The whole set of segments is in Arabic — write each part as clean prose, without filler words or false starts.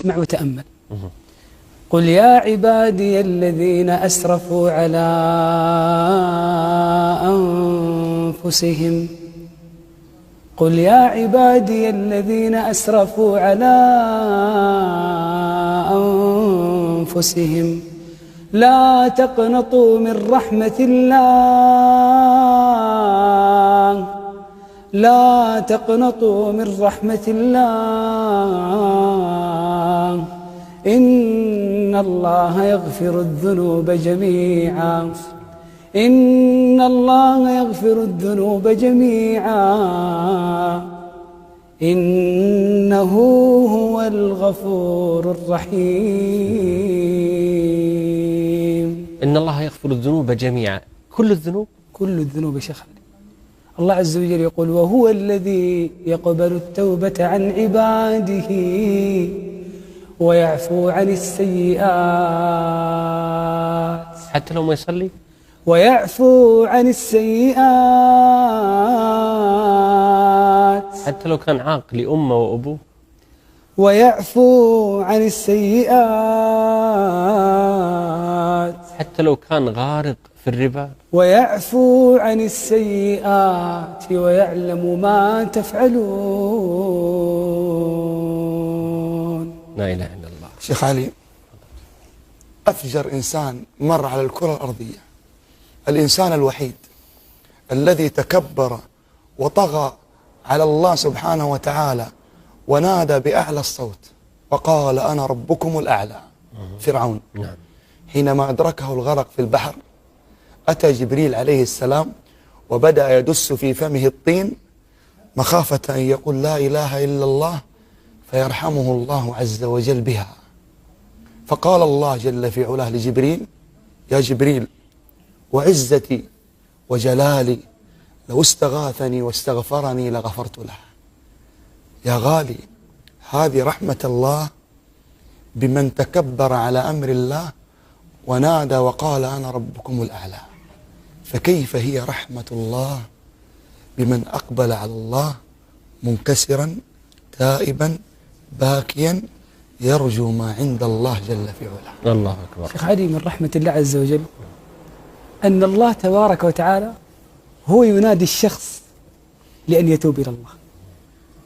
اسمع وتأمل. قل يا عبادي الذين أسرفوا على أنفسهم، قل يا عبادي الذين أسرفوا على أنفسهم لا تقنطوا من رحمة الله، لا تقنطوا من رحمة الله، إن الله يغفر الذنوب جميعا، إن الله يغفر الذنوب جميعا، إنه هو الغفور الرحيم. إن الله يغفر الذنوب جميعا، كل الذنوب؟ كل الذنوب يا شيخ. الله عز وجل يقول وهو الذي يقبل التوبة عن عباده ويعفو عن السيئات، حتى لو ما يصلي؟ ويعفو عن السيئات، حتى لو كان عاق لأمه وأبوه؟ ويعفو عن السيئات، حتى لو كان غارق في الربا؟ ويعفو عن السيئات ويعلم ما تفعلون. لا إله إلا الله. شيخ علي، أفجر إنسان مر على الكرة الأرضية، الإنسان الوحيد الذي تكبر وطغى على الله سبحانه وتعالى ونادى بأعلى الصوت وقال أنا ربكم الأعلى، فرعون. نعم. حينما أدركه الغرق في البحر أتى جبريل عليه السلام وبدأ يدس في فمه الطين مخافة أن يقول لا إله إلا الله فيرحمه الله عز وجل بها. فقال الله جل في علاه لجبريل يا جبريل وعزتي وجلالي لو استغاثني واستغفرني لغفرت له. يا غالي، هذه رحمة الله بمن تكبر على أمر الله ونادى وقال أنا ربكم الأعلى، فكيف هي رحمة الله بمن أقبل على الله منكسرا تائبا باكيا يرجو ما عند الله جل في علاه. الله أكبر. شيخ علي، من رحمة الله عز وجل أن الله تبارك وتعالى هو ينادي الشخص لأن يتوب إلى الله.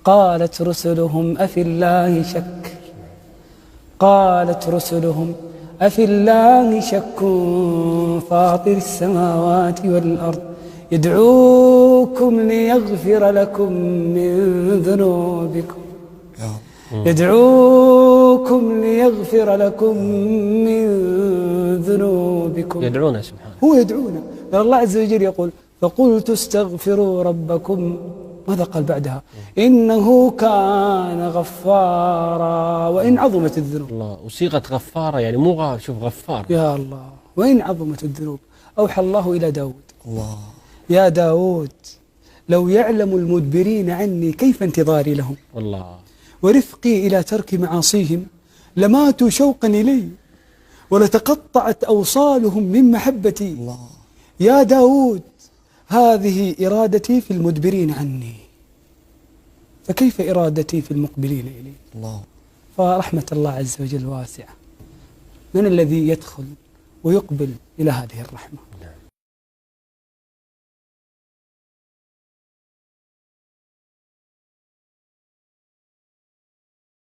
قالت رسلهم أفي الله شك، قالت رسلهم أفي الله شك فاطر السماوات والأرض يدعوكم ليغفر لكم من ذنوبكم، يدعوكم ليغفر لكم من ذنوبكم. يدعونا سبحانه، هو يدعونا. الله عز وجل يقول فقلت استغفروا ربكم، ماذا قال بعدها؟ إنه كان غفارا وإن عظمت الذنوب. الله، وصيغة غفارة يعني مو شوف غفار. يا الله، وإن عظمت الذنوب. أوحى الله إلى داود الله يا داود لو يعلم المدبرين عني كيف انتظاري لهم، والله، ورفقي إلى ترك معاصيهم لماتوا شوقا إلي ولتقطعت أوصالهم من محبتي. الله. يا داود هذه إرادتي في المدبرين عني، فكيف إرادتي في المقبلين إلي؟ الله. فرحمة الله عز وجل واسعة. من الذي يدخل ويقبل إلى هذه الرحمة؟